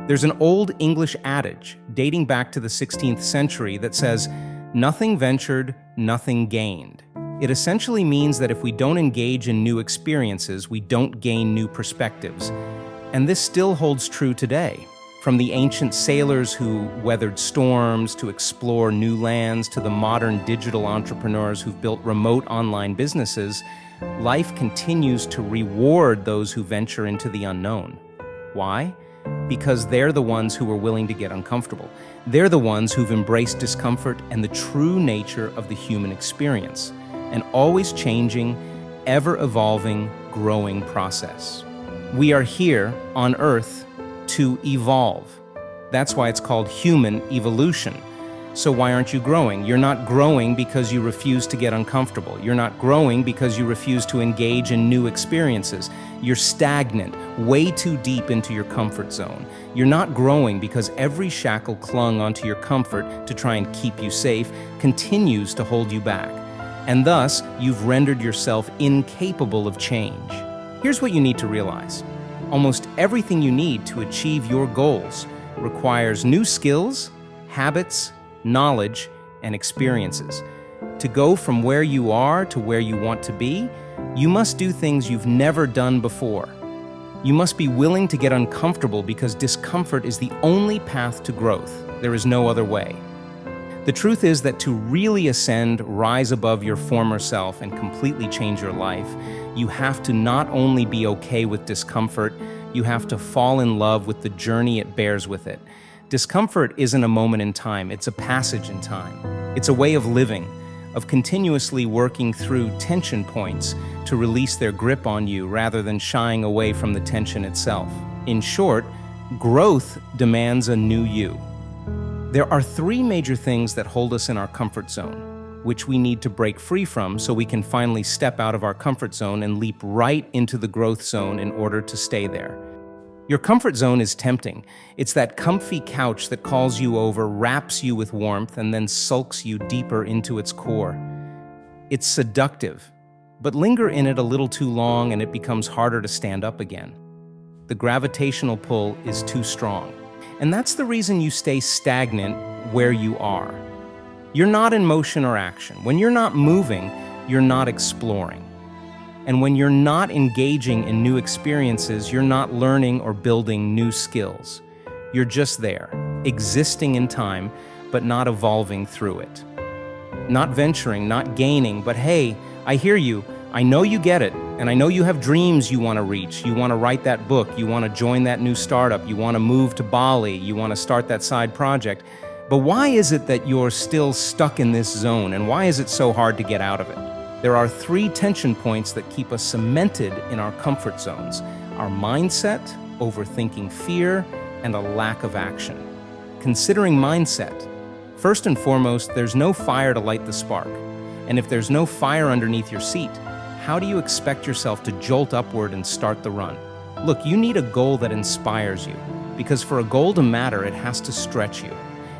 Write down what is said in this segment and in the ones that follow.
There's an old English adage dating back to the 16th century that says, "Nothing ventured, nothing gained." It essentially means that if we don't engage in new experiences, we don't gain new perspectives. And this still holds true today. From the ancient sailors who weathered storms to explore new lands to the modern digital entrepreneurs who've built remote online businesses, life continues to reward those who venture into the unknown. Why? Because they're the ones who are willing to get uncomfortable. They're the ones who've embraced discomfort and the true nature of the human experience, an always changing, ever-evolving, growing process. We are here on Earth to evolve. That's why it's called human evolution. So why aren't you growing? You're not growing because you refuse to get uncomfortable. You're not growing because you refuse to engage in new experiences. You're stagnant, way too deep into your comfort zone. You're not growing because every shackle clung onto your comfort to try and keep you safe continues to hold you back. And thus, you've rendered yourself incapable of change. Here's what you need to realize. Almost everything you need to achieve your goals requires new skills, habits, knowledge, and experiences. To go from where you are to where you want to be, you must do things you've never done before. You must be willing to get uncomfortable because discomfort is the only path to growth. There is no other way. The truth is that to really ascend, rise above your former self, and completely change your life, you have to not only be okay with discomfort, you have to fall in love with the journey it bears with it. Discomfort isn't a moment in time, it's a passage in time. It's a way of living, of continuously working through tension points to release their grip on you rather than shying away from the tension itself. In short, growth demands a new you. There are three major things that hold us in our comfort zone, which we need to break free from so we can finally step out of our comfort zone and leap right into the growth zone in order to stay there. Your comfort zone is tempting. It's that comfy couch that calls you over, wraps you with warmth, and then sulks you deeper into its core. It's seductive, but linger in it a little too long and it becomes harder to stand up again. The gravitational pull is too strong. And that's the reason you stay stagnant where you are. You're not in motion or action. When you're not moving, you're not exploring. And when you're not engaging in new experiences, you're not learning or building new skills. You're just there, existing in time, but not evolving through it. Not venturing, not gaining, but hey, I hear you. I know you get it, and I know you have dreams you want to reach. You want to write that book, you want to join that new startup, you want to move to Bali, you want to start that side project. But why is it that you're still stuck in this zone, and why is it so hard to get out of it? There are three tension points that keep us cemented in our comfort zones: our mindset, overthinking fear, and a lack of action. Considering mindset, first and foremost, there's no fire to light the spark. And if there's no fire underneath your seat, how do you expect yourself to jolt upward and start the run? Look, you need a goal that inspires you, because for a goal to matter, it has to stretch you.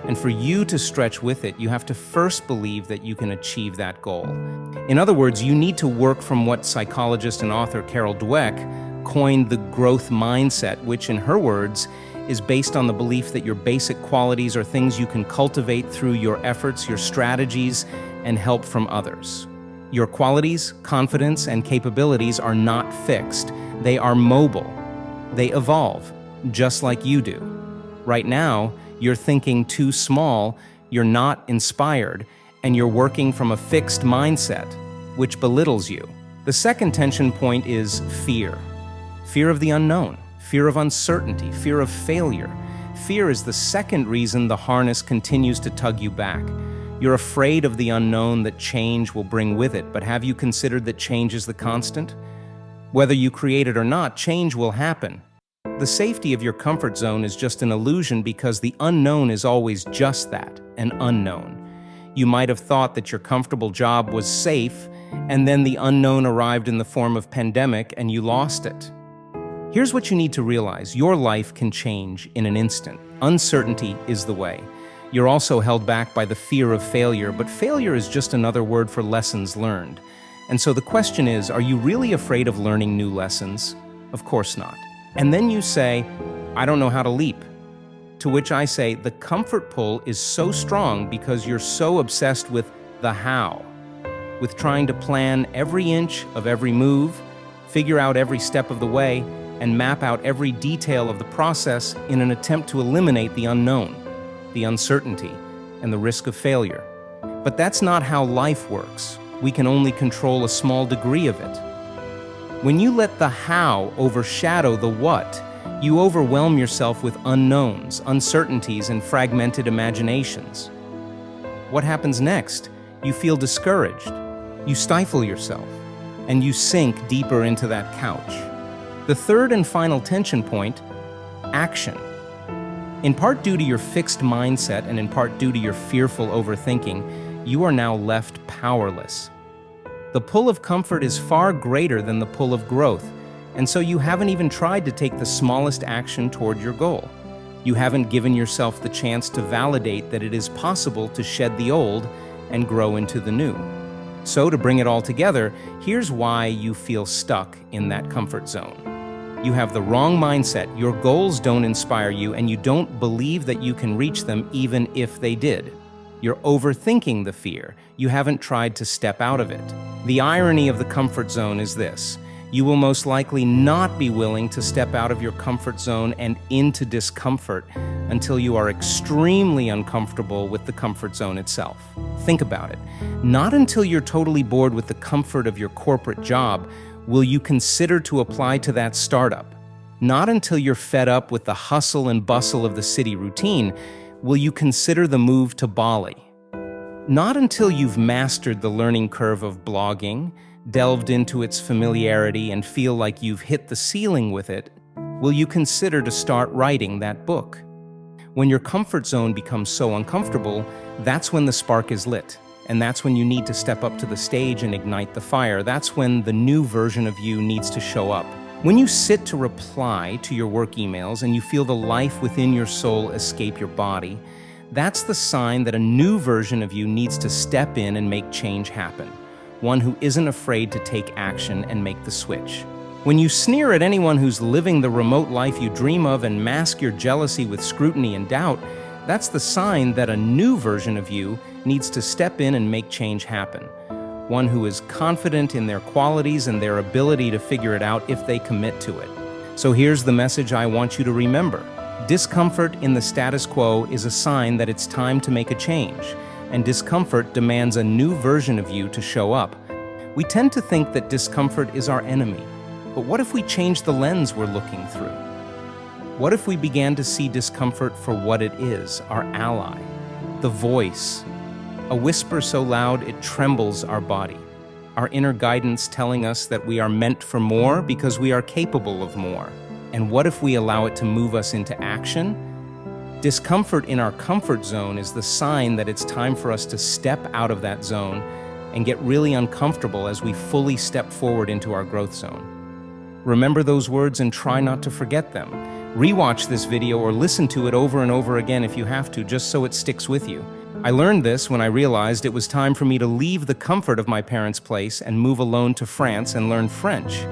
And for you to stretch with it, you have to first believe that you can achieve that goal. In other words, you need to work from what psychologist and author Carol Dweck coined the growth mindset, which in her words is based on the belief that your basic qualities are things you can cultivate through your efforts, your strategies, and help from others. Your qualities, confidence, and capabilities are not fixed. They are mobile. They evolve, just like you do. Right now, you're thinking too small, you're not inspired, and you're working from a fixed mindset, which belittles you. The second tension point is fear. Fear of the unknown, fear of uncertainty, fear of failure. Fear is the second reason the harness continues to tug you back. You're afraid of the unknown that change will bring with it, but have you considered that change is the constant? Whether you create it or not, change will happen. The safety of your comfort zone is just an illusion because the unknown is always just that, an unknown. You might have thought that your comfortable job was safe, and then the unknown arrived in the form of pandemic and you lost it. Here's what you need to realize. Your life can change in an instant. Uncertainty is the way. You're also held back by the fear of failure, but failure is just another word for lessons learned. And so the question is, are you really afraid of learning new lessons? Of course not. And then you say, I don't know how to leap. To which I say, the comfort pull is so strong because you're so obsessed with the how, with trying to plan every inch of every move, figure out every step of the way, and map out every detail of the process in an attempt to eliminate the unknown, the uncertainty, and the risk of failure. But that's not how life works. We can only control a small degree of it. When you let the how overshadow the what, you overwhelm yourself with unknowns, uncertainties, and fragmented imaginations. What happens next? You feel discouraged. You stifle yourself, and you sink deeper into that couch. The third and final tension point, action. In part due to your fixed mindset and in part due to your fearful overthinking, you are now left powerless. The pull of comfort is far greater than the pull of growth, and so you haven't even tried to take the smallest action toward your goal. You haven't given yourself the chance to validate that it is possible to shed the old and grow into the new. So to bring it all together, here's why you feel stuck in that comfort zone. You have the wrong mindset, your goals don't inspire you, and you don't believe that you can reach them even if they did. You're overthinking the fear. You haven't tried to step out of it. The irony of the comfort zone is this: you will most likely not be willing to step out of your comfort zone and into discomfort until you are extremely uncomfortable with the comfort zone itself. Think about it. Not until you're totally bored with the comfort of your corporate job will you consider to apply to that startup. Not until you're fed up with the hustle and bustle of the city routine will you consider the move to Bali. Not until you've mastered the learning curve of blogging, delved into its familiarity, and feel like you've hit the ceiling with it, will you consider to start writing that book. When your comfort zone becomes so uncomfortable, that's when the spark is lit. And that's when you need to step up to the stage and ignite the fire. That's when the new version of you needs to show up. When you sit to reply to your work emails and you feel the life within your soul escape your body, that's the sign that a new version of you needs to step in and make change happen. One who isn't afraid to take action and make the switch. When you sneer at anyone who's living the remote life you dream of and mask your jealousy with scrutiny and doubt, that's the sign that a new version of you needs to step in and make change happen. One who is confident in their qualities and their ability to figure it out if they commit to it. So here's the message I want you to remember. Discomfort in the status quo is a sign that it's time to make a change, and discomfort demands a new version of you to show up. We tend to think that discomfort is our enemy, but what if we change the lens we're looking through? What if we began to see discomfort for what it is, our ally, the voice, a whisper so loud it trembles our body, our inner guidance telling us that we are meant for more because we are capable of more. And what if we allow it to move us into action? Discomfort in our comfort zone is the sign that it's time for us to step out of that zone and get really uncomfortable as we fully step forward into our growth zone. Remember those words and try not to forget them. Rewatch this video or listen to it over and over again if you have to, just so it sticks with you. I learned this when I realized it was time for me to leave the comfort of my parents' place and move alone to France and learn French.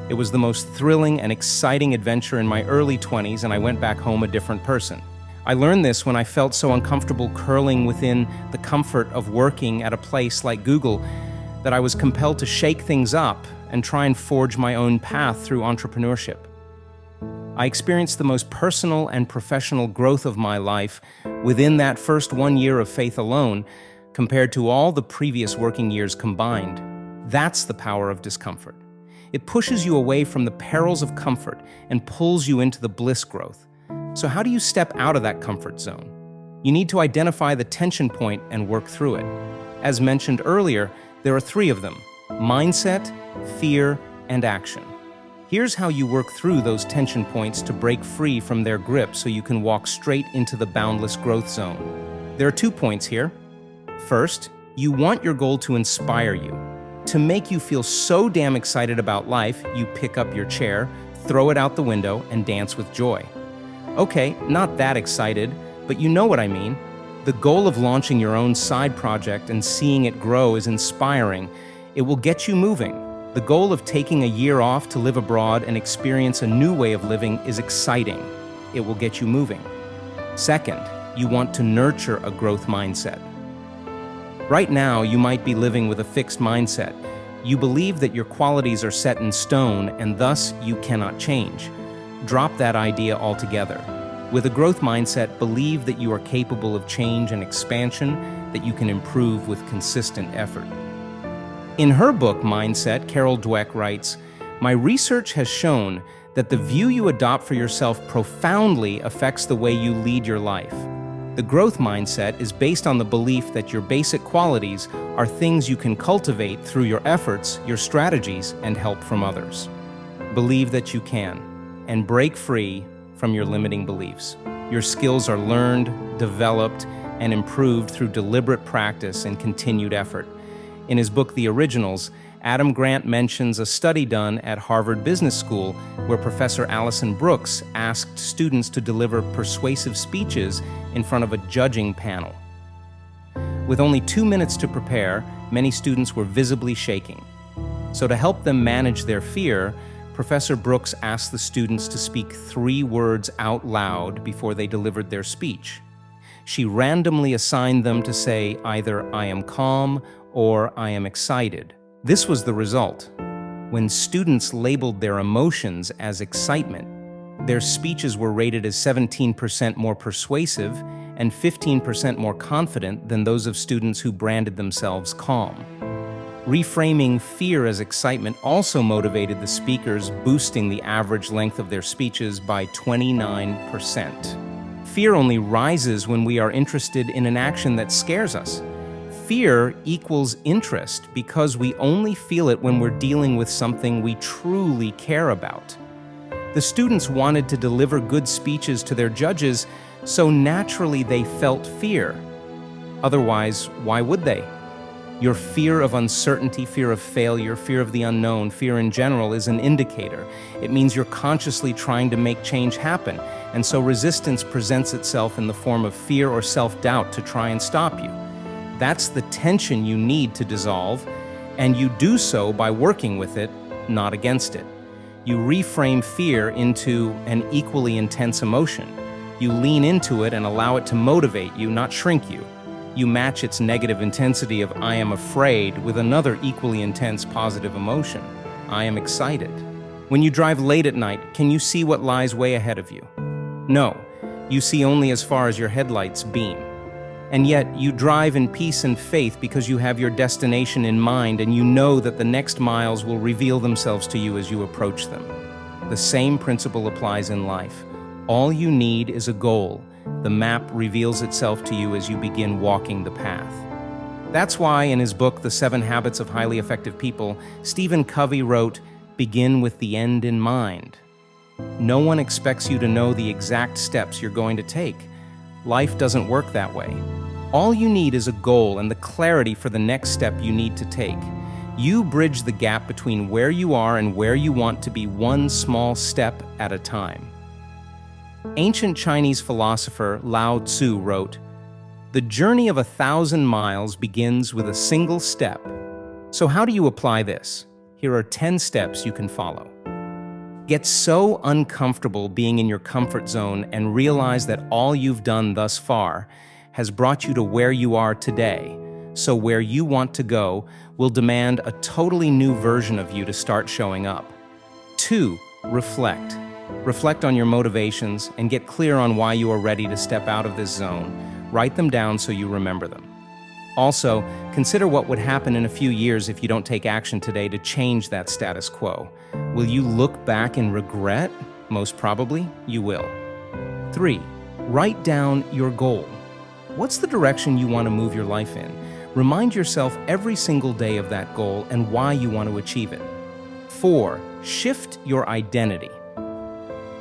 It was the most thrilling and exciting adventure in my early 20s, and I went back home a different person. I learned this when I felt so uncomfortable curling within the comfort of working at a place like Google that I was compelled to shake things up and try and forge my own path through entrepreneurship. I experienced the most personal and professional growth of my life within that first 1 year of faith alone, compared to all the previous working years combined. That's the power of discomfort. It pushes you away from the perils of comfort and pulls you into the bliss growth. So how do you step out of that comfort zone? You need to identify the tension point and work through it. As mentioned earlier, there are 3 of them: mindset, fear, and action. Here's how you work through those tension points to break free from their grip so you can walk straight into the boundless growth zone. There are 2 points here. First, you want your goal to inspire you, to make you feel so damn excited about life, you pick up your chair, throw it out the window, and dance with joy. Okay, not that excited, but you know what I mean. The goal of launching your own side project and seeing it grow is inspiring. It will get you moving. The goal of taking a year off to live abroad and experience a new way of living is exciting. It will get you moving. Second, you want to nurture a growth mindset. Right now, you might be living with a fixed mindset. You believe that your qualities are set in stone and thus you cannot change. Drop that idea altogether. With a growth mindset, believe that you are capable of change and expansion, that you can improve with consistent effort. In her book, Mindset, Carol Dweck writes, "My research has shown that the view you adopt for yourself profoundly affects the way you lead your life. The growth mindset is based on the belief that your basic qualities are things you can cultivate through your efforts, your strategies, and help from others. Believe that you can, and break free from your limiting beliefs. Your skills are learned, developed, and improved through deliberate practice and continued effort." In his book, The Originals, Adam Grant mentions a study done at Harvard Business School where Professor Alison Brooks asked students to deliver persuasive speeches in front of a judging panel. With only 2 minutes to prepare, many students were visibly shaking. So to help them manage their fear, Professor Brooks asked the students to speak 3 words out loud before they delivered their speech. She randomly assigned them to say either "I am calm" or "I am excited." This was the result. When students labeled their emotions as excitement, their speeches were rated as 17% more persuasive and 15% more confident than those of students who branded themselves calm. Reframing fear as excitement also motivated the speakers, boosting the average length of their speeches by 29%. Fear only rises when we are interested in an action that scares us. Fear equals interest because we only feel it when we're dealing with something we truly care about. The students wanted to deliver good speeches to their judges, so naturally they felt fear. Otherwise, why would they? Your fear of uncertainty, fear of failure, fear of the unknown, fear in general is an indicator. It means you're consciously trying to make change happen, and so resistance presents itself in the form of fear or self-doubt to try and stop you. That's the tension you need to dissolve, and you do so by working with it, not against it. You reframe fear into an equally intense emotion. You lean into it and allow it to motivate you, not shrink you. You match its negative intensity of "I am afraid" with another equally intense positive emotion, "I am excited." When you drive late at night, can you see what lies way ahead of you? No, you see only as far as your headlights beam. And yet, you drive in peace and faith because you have your destination in mind and you know that the next miles will reveal themselves to you as you approach them. The same principle applies in life. All you need is a goal. The map reveals itself to you as you begin walking the path. That's why in his book, The 7 Habits of Highly Effective People, Stephen Covey wrote, "Begin with the end in mind." No one expects you to know the exact steps you're going to take. Life doesn't work that way. All you need is a goal and the clarity for the next step you need to take. You bridge the gap between where you are and where you want to be, one small step at a time. Ancient Chinese philosopher Lao Tzu wrote, "The journey of 1,000 miles begins with a single step." So how do you apply this? Here are 10 steps you can follow. Get so uncomfortable being in your comfort zone and realize that all you've done thus far has brought you to where you are today. So where you want to go will demand a totally new version of you to start showing up. 2, reflect. Reflect on your motivations and get clear on why you are ready to step out of this zone. Write them down so you remember them. Also, consider what would happen in a few years if you don't take action today to change that status quo. Will you look back in regret? Most probably, you will. 3, write down your goal. What's the direction you want to move your life in? Remind yourself every single day of that goal and why you want to achieve it. 4, shift your identity.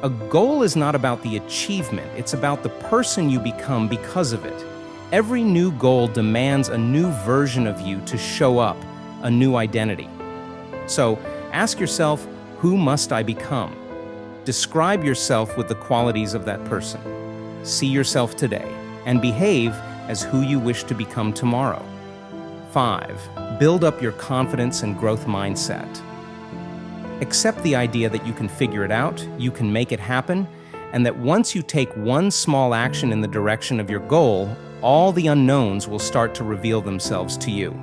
A goal is not about the achievement, it's about the person you become because of it. Every new goal demands a new version of you to show up, a new identity. So, ask yourself, who must I become? Describe yourself with the qualities of that person. See yourself today, and behave as who you wish to become tomorrow. 5, build up your confidence and growth mindset. Accept the idea that you can figure it out, you can make it happen, and that once you take one small action in the direction of your goal, all the unknowns will start to reveal themselves to you.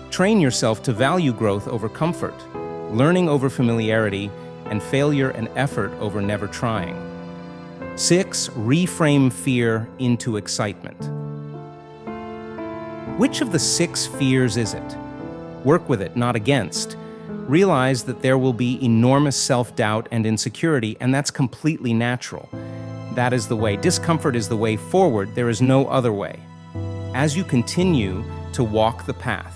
Train yourself to value growth over comfort, learning over familiarity, and failure and effort over never trying. 6. Reframe fear into excitement. Which of the 6 fears is it? Work with it, not against. Realize that there will be enormous self-doubt and insecurity, and that's completely natural. That is the way. Discomfort is the way forward. There is no other way. As you continue to walk the path,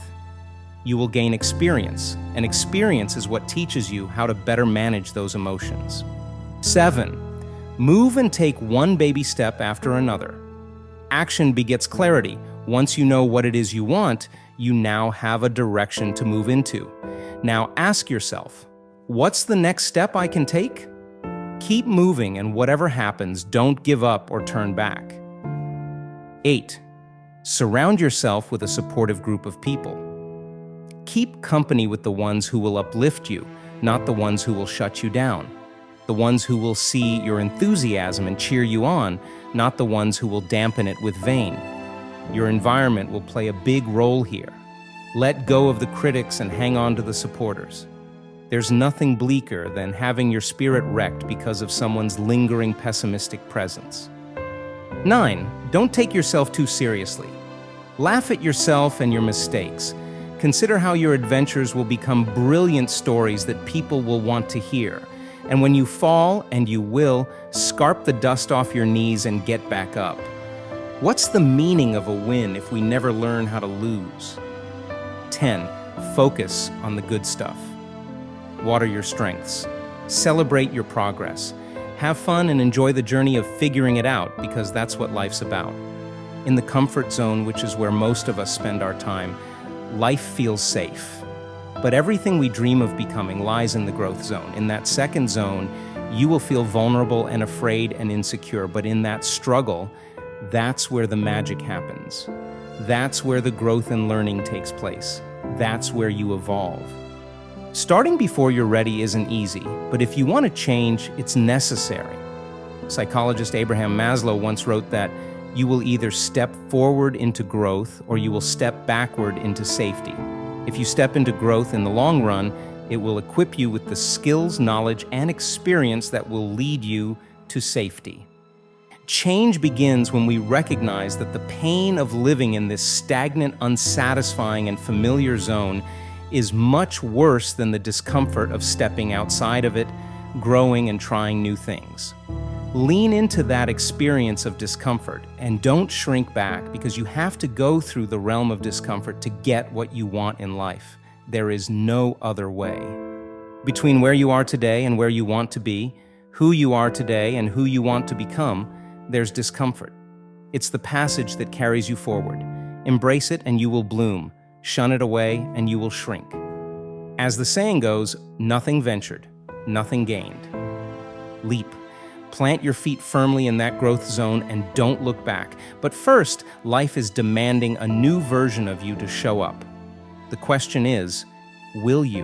you will gain experience, and experience is what teaches you how to better manage those emotions. 7. Move and take one baby step after another. Action begets clarity. Once you know what it is you want, you now have a direction to move into. Now ask yourself, what's the next step I can take? Keep moving, and whatever happens, don't give up or turn back. 8. Surround yourself with a supportive group of people. Keep company with the ones who will uplift you, not the ones who will shut you down. The ones who will see your enthusiasm and cheer you on, not the ones who will dampen it with vain. Your environment will play a big role here. Let go of the critics and hang on to the supporters. There's nothing bleaker than having your spirit wrecked because of someone's lingering pessimistic presence. 9. Don't take yourself too seriously. Laugh at yourself and your mistakes. Consider how your adventures will become brilliant stories that people will want to hear. And when you fall, and you will, scarp the dust off your knees and get back up. What's the meaning of a win if we never learn how to lose? 10. Focus on the good stuff. Water your strengths. Celebrate your progress. Have fun and enjoy the journey of figuring it out, because that's what life's about. In the comfort zone, which is where most of us spend our time, life feels safe. But everything we dream of becoming lies in the growth zone. In that second zone, you will feel vulnerable and afraid and insecure, but in that struggle, that's where the magic happens. That's where the growth and learning takes place. That's where you evolve. Starting before you're ready isn't easy, but if you want to change, it's necessary. Psychologist Abraham Maslow once wrote that you will either step forward into growth or you will step backward into safety. If you step into growth in the long run, it will equip you with the skills, knowledge, and experience that will lead you to safety. Change begins when we recognize that the pain of living in this stagnant, unsatisfying, and familiar zone is much worse than the discomfort of stepping outside of it, growing, and trying new things. Lean into that experience of discomfort and don't shrink back, because you have to go through the realm of discomfort to get what you want in life. There is no other way. Between where you are today and where you want to be, who you are today and who you want to become, there's discomfort. It's the passage that carries you forward. Embrace it and you will bloom. Shun it away and you will shrink. As the saying goes, nothing ventured, nothing gained. Leap. Plant your feet firmly in that growth zone and don't look back. But first, life is demanding a new version of you to show up. The question is, will you?